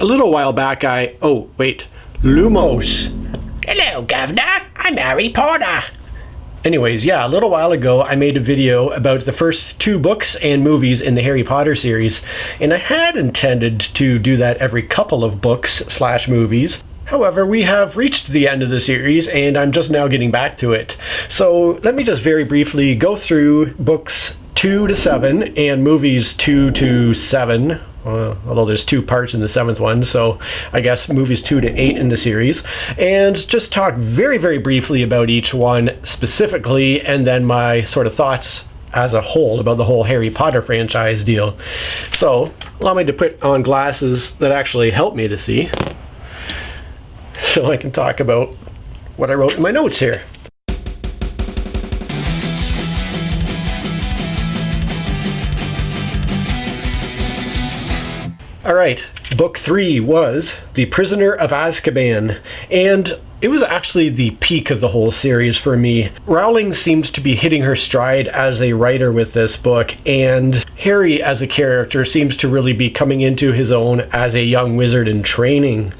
A little while back Lumos. Hello, Governor. I'm Harry Potter. Anyways, yeah, a little while ago I made a video about the first 2 books and movies in the Harry Potter series, and I had intended to do that every couple of books/movies. However, we have reached the end of the series and I'm just now getting back to it. So let me just very briefly go through books 2 to 7 and movies 2 to 7. Although there's 2 parts in the 7th one, so I guess movies 2 to 8 in the series, and just talk very, very briefly about each one specifically, and then my sort of thoughts as a whole about the whole Harry Potter franchise deal. So, allow me to put on glasses that actually help me to see, so I can talk about what I wrote in my notes here. Alright, book 3 was The Prisoner of Azkaban, and it was actually the peak of the whole series for me. Rowling seemed to be hitting her stride as a writer with this book, and Harry as a character seems to really be coming into his own as a young wizard in training.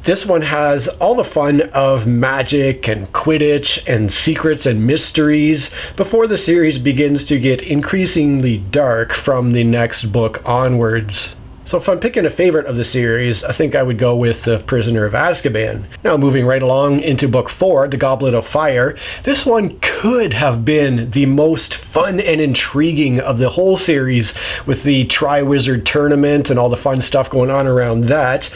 This one has all the fun of magic and Quidditch and secrets and mysteries before the series begins to get increasingly dark from the next book onwards. So if I'm picking a favorite of the series, I think I would go with The Prisoner of Azkaban. Now moving right along into book 4, The Goblet of Fire, this one could have been the most fun and intriguing of the whole series with the Triwizard Tournament and all the fun stuff going on around that,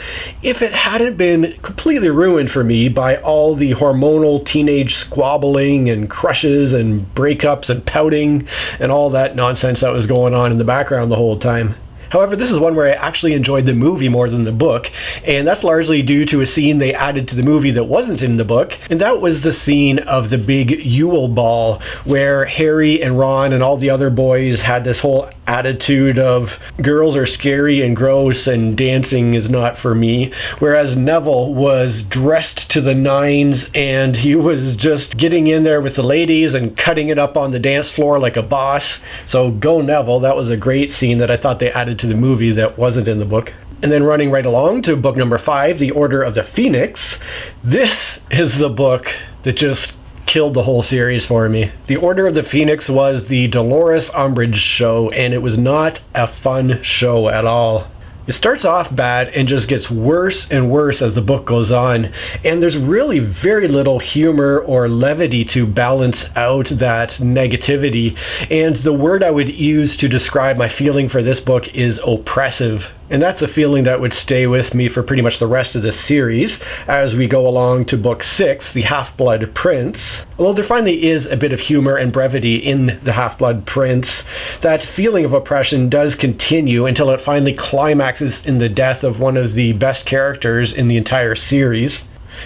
if it hadn't been completely ruined for me by all the hormonal teenage squabbling and crushes and breakups and pouting and all that nonsense that was going on in the background the whole time. However, this is one where I actually enjoyed the movie more than the book, and that's largely due to a scene they added to the movie that wasn't in the book, and that was the scene of the big Yule Ball, where Harry and Ron and all the other boys had this whole attitude of girls are scary and gross and dancing is not for me, whereas Neville was dressed to the nines and he was just getting in there with the ladies and cutting it up on the dance floor like a boss. So go Neville, that was a great scene that I thought they added to the movie that wasn't in the book. And then running right along to book number 5, The Order of the Phoenix. This is the book that just killed the whole series for me. The Order of the Phoenix was the Dolores Umbridge show, and it was not a fun show at all. It starts off bad and just gets worse and worse as the book goes on, and there's really very little humor or levity to balance out that negativity, and the word I would use to describe my feeling for this book is oppressive. And that's a feeling that would stay with me for pretty much the rest of the series as we go along to book 6, The Half-Blood Prince. Although there finally is a bit of humor and brevity in The Half-Blood Prince, that feeling of oppression does continue until it finally climaxes in the death of one of the best characters in the entire series.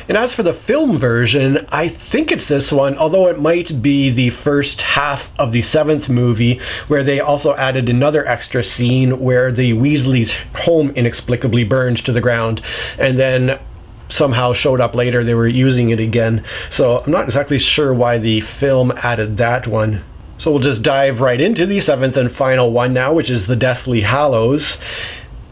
And as for the film version, I think it's this one, although it might be the first half of the 7th movie, where they also added another extra scene where the Weasleys' home inexplicably burned to the ground, and then somehow showed up later they were using it again. So I'm not exactly sure why the film added that one. So we'll just dive right into the 7th and final one now, which is The Deathly Hallows.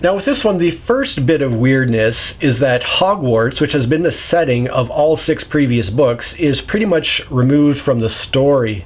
Now with this one, the first bit of weirdness is that Hogwarts, which has been the setting of all 6 previous books, is pretty much removed from the story.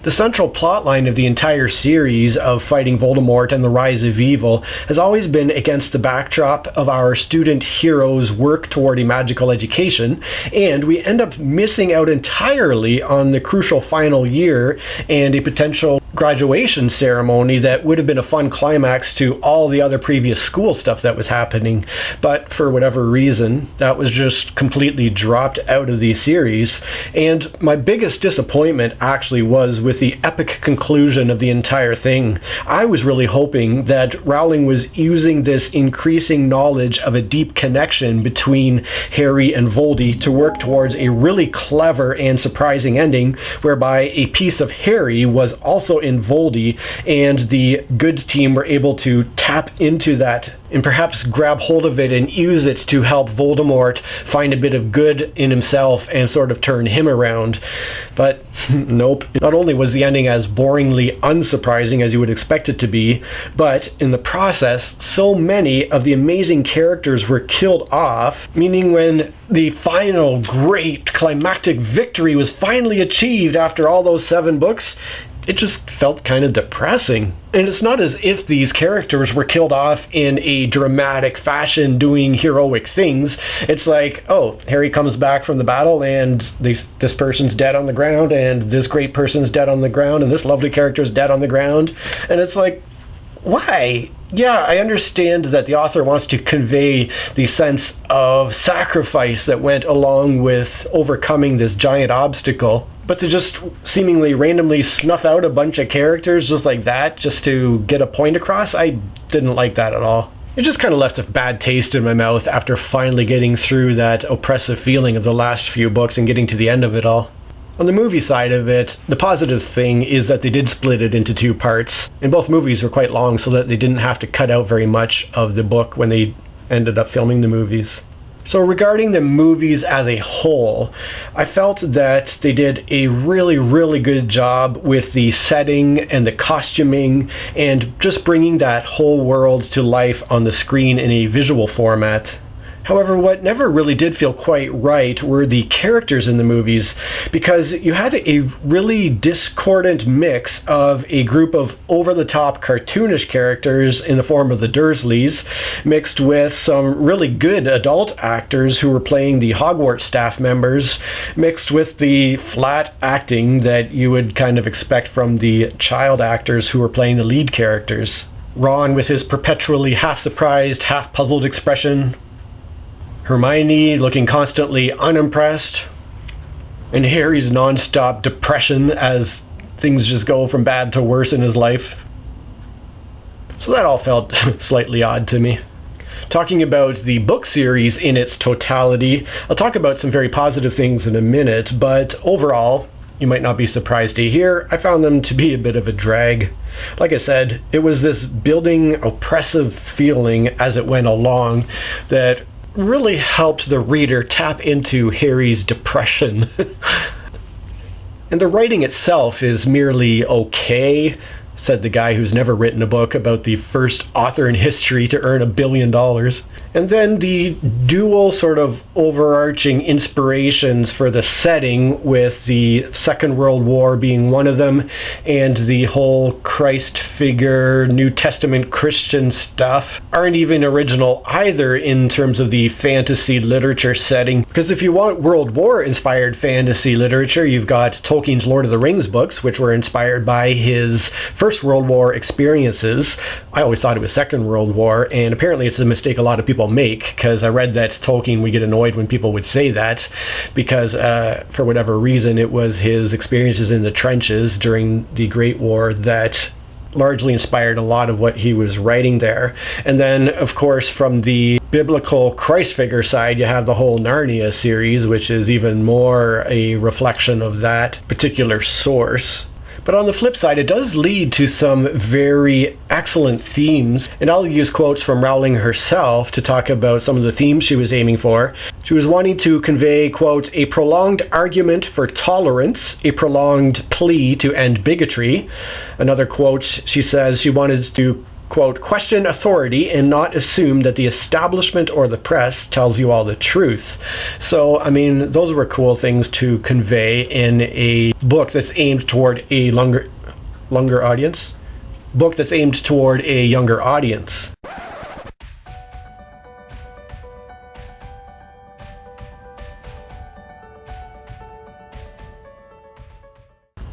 The central plotline of the entire series of fighting Voldemort and the rise of evil has always been against the backdrop of our student heroes' work toward a magical education, and we end up missing out entirely on the crucial final year and a potential graduation ceremony that would have been a fun climax to all the other previous school stuff that was happening. But for whatever reason, that was just completely dropped out of the series, and my biggest disappointment actually was with the epic conclusion of the entire thing. I was really hoping that Rowling was using this increasing knowledge of a deep connection between Harry and Voldy to work towards a really clever and surprising ending whereby a piece of Harry was also in Voldy and the good team were able to tap into that and perhaps grab hold of it and use it to help Voldemort find a bit of good in himself and sort of turn him around. But nope. Not only was the ending as boringly unsurprising as you would expect it to be, but in the process, so many of the amazing characters were killed off, meaning when the final great climactic victory was finally achieved after all those 7 books, it just felt kind of depressing. And it's not as if these characters were killed off in a dramatic fashion doing heroic things. It's like, oh, Harry comes back from the battle and this person's dead on the ground, and this great person's dead on the ground, and this lovely character's dead on the ground. And it's like, why? Yeah, I understand that the author wants to convey the sense of sacrifice that went along with overcoming this giant obstacle. But to just seemingly randomly snuff out a bunch of characters just like that, just to get a point across, I didn't like that at all. It just kind of left a bad taste in my mouth after finally getting through that oppressive feeling of the last few books and getting to the end of it all. On the movie side of it, the positive thing is that they did split it into 2 parts, and both movies were quite long so that they didn't have to cut out very much of the book when they ended up filming the movies. So regarding the movies as a whole, I felt that they did a really, really good job with the setting and the costuming and just bringing that whole world to life on the screen in a visual format. However, what never really did feel quite right were the characters in the movies, because you had a really discordant mix of a group of over-the-top cartoonish characters in the form of the Dursleys, mixed with some really good adult actors who were playing the Hogwarts staff members, mixed with the flat acting that you would kind of expect from the child actors who were playing the lead characters. Ron with his perpetually half-surprised, half-puzzled expression, Hermione looking constantly unimpressed, and Harry's non-stop depression as things just go from bad to worse in his life. So that all felt slightly odd to me. Talking about the book series in its totality, I'll talk about some very positive things in a minute, but overall, you might not be surprised to hear, I found them to be a bit of a drag. Like I said, it was this building oppressive feeling as it went along that really helped the reader tap into Harry's depression. And the writing itself is merely okay, said the guy who's never written a book about the first author in history to earn $1 billion. And then the dual sort of overarching inspirations for the setting, with the Second World War being one of them, and the whole Christ figure, New Testament Christian stuff, aren't even original either in terms of the fantasy literature setting. Because if you want World War inspired fantasy literature, you've got Tolkien's Lord of the Rings books, which were inspired by his First World War experiences. I always thought it was Second World War, and apparently it's a mistake a lot of people make, because I read that Tolkien would get annoyed when people would say that, because for whatever reason it was his experiences in the trenches during the Great War that largely inspired a lot of what he was writing there. And then, of course, from the biblical Christ figure side, you have the whole Narnia series, which is even more a reflection of that particular source. But on the flip side, it does lead to some very excellent themes, and I'll use quotes from Rowling herself to talk about some of the themes she was aiming for. She was wanting to convey, quote, a prolonged argument for tolerance, a prolonged plea to end bigotry. Another quote, she says she wanted to, quote, question authority and not assume that the establishment or the press tells you all the truth. So, I mean, those were cool things to convey in a book that's aimed toward a younger audience. Book that's aimed toward a younger audience.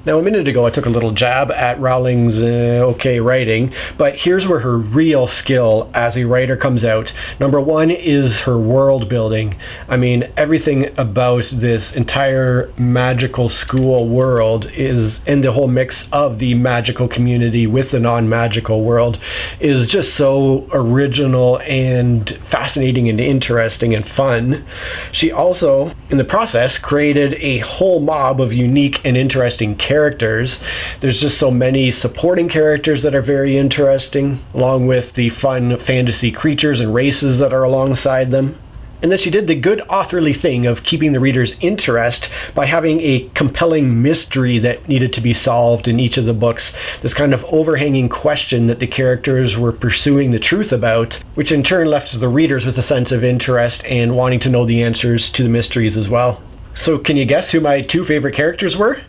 Now, a minute ago, I took a little jab at Rowling's okay writing, but here's where her real skill as a writer comes out. Number one is her world building. I mean, everything about this entire magical school world is, and the whole mix of the magical community with the non-magical world, is just so original and fascinating and interesting and fun. She also, in the process, created a whole mob of unique and interesting characters characters. There's just so many supporting characters that are very interesting, along with the fun fantasy creatures and races that are alongside them. And then she did the good authorly thing of keeping the reader's interest by having a compelling mystery that needed to be solved in each of the books. This kind of overhanging question that the characters were pursuing the truth about, which in turn left the readers with a sense of interest and wanting to know the answers to the mysteries as well. So can you guess who my two favorite characters were?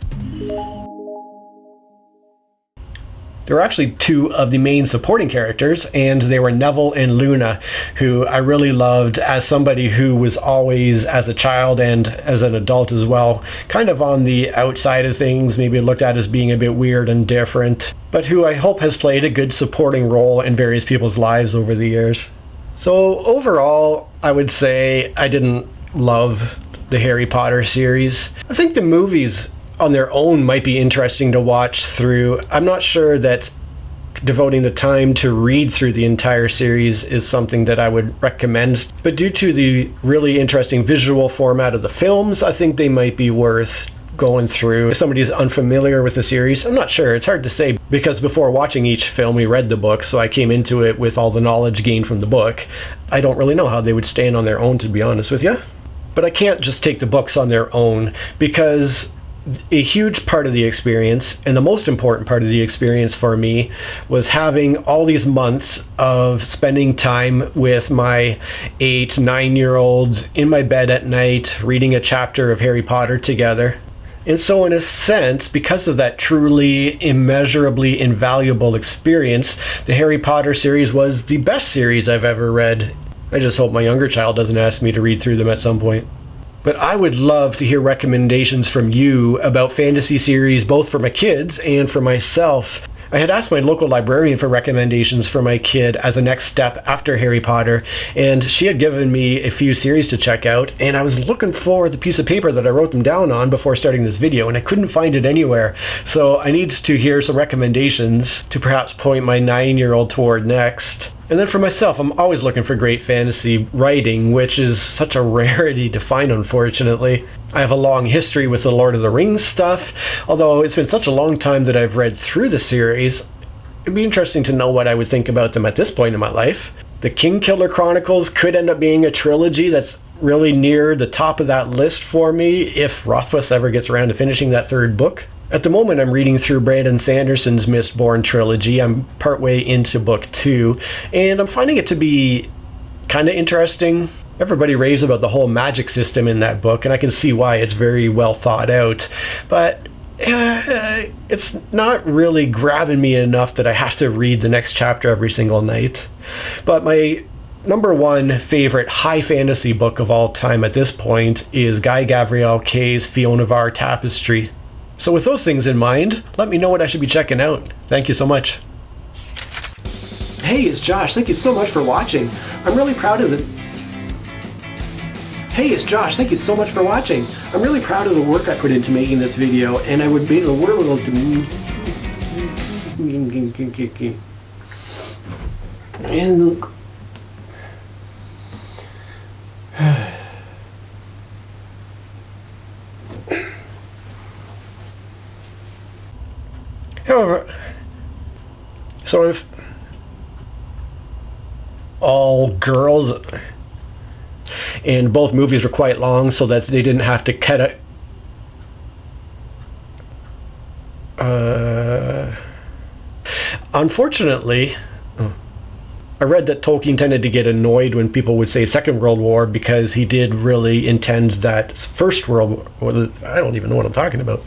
There were actually two of the main supporting characters, and they were Neville and Luna, who I really loved as somebody who was always, as a child and as an adult as well, kind of on the outside of things, maybe looked at as being a bit weird and different, but who I hope has played a good supporting role in various people's lives over the years. So overall, I would say I didn't love the Harry Potter series. I think the movies on their own might be interesting to watch through. I'm not sure that devoting the time to read through the entire series is something that I would recommend, but due to the really interesting visual format of the films, I think they might be worth going through. If somebody's unfamiliar with the series, I'm not sure, it's hard to say, because before watching each film we read the book, so I came into it with all the knowledge gained from the book. I don't really know how they would stand on their own, to be honest with you. But I can't just take the books on their own, because a huge part of the experience, and the most important part of the experience for me, was having all these months of spending time with my 8-9-year-old in my bed at night, reading a chapter of Harry Potter together. And so in a sense, because of that truly immeasurably invaluable experience, the Harry Potter series was the best series I've ever read. I just hope my younger child doesn't ask me to read through them at some point. But I would love to hear recommendations from you about fantasy series, both for my kids and for myself. I had asked my local librarian for recommendations for my kid as a next step after Harry Potter, and she had given me a few series to check out, and I was looking for the piece of paper that I wrote them down on before starting this video, and I couldn't find it anywhere. So I need to hear some recommendations to perhaps point my 9-year-old toward next. And then for myself, I'm always looking for great fantasy writing, which is such a rarity to find, unfortunately. I have a long history with the Lord of the Rings stuff, although it's been such a long time that I've read through the series. It'd be interesting to know what I would think about them at this point in my life. The Kingkiller Chronicles could end up being a trilogy that's really near the top of that list for me if Rothfuss ever gets around to finishing that third book. At the moment, I'm reading through Brandon Sanderson's Mistborn trilogy. I'm partway into book 2, and I'm finding it to be kind of interesting. Everybody raves about the whole magic system in that book, and I can see why. It's very well thought out, but it's not really grabbing me enough that I have to read the next chapter every single night. But my number one favorite high fantasy book of all time at this point is Guy Gavriel Kay's Fiona Var Tapestry. So with those things in mind, let me know what I should be checking out. Thank you so much. Hey, it's Josh. Thank you so much for watching. I'm really proud of the... Hey, it's Josh. Thank you so much for watching. I'm really proud of the work I put into making this video, and I would be the world to... And... However, so if all girls, and both movies were quite long so that they didn't have to cut it. Unfortunately, I read that Tolkien tended to get annoyed when people would say Second World War because he did really intend that First World War. I don't even know what I'm talking about.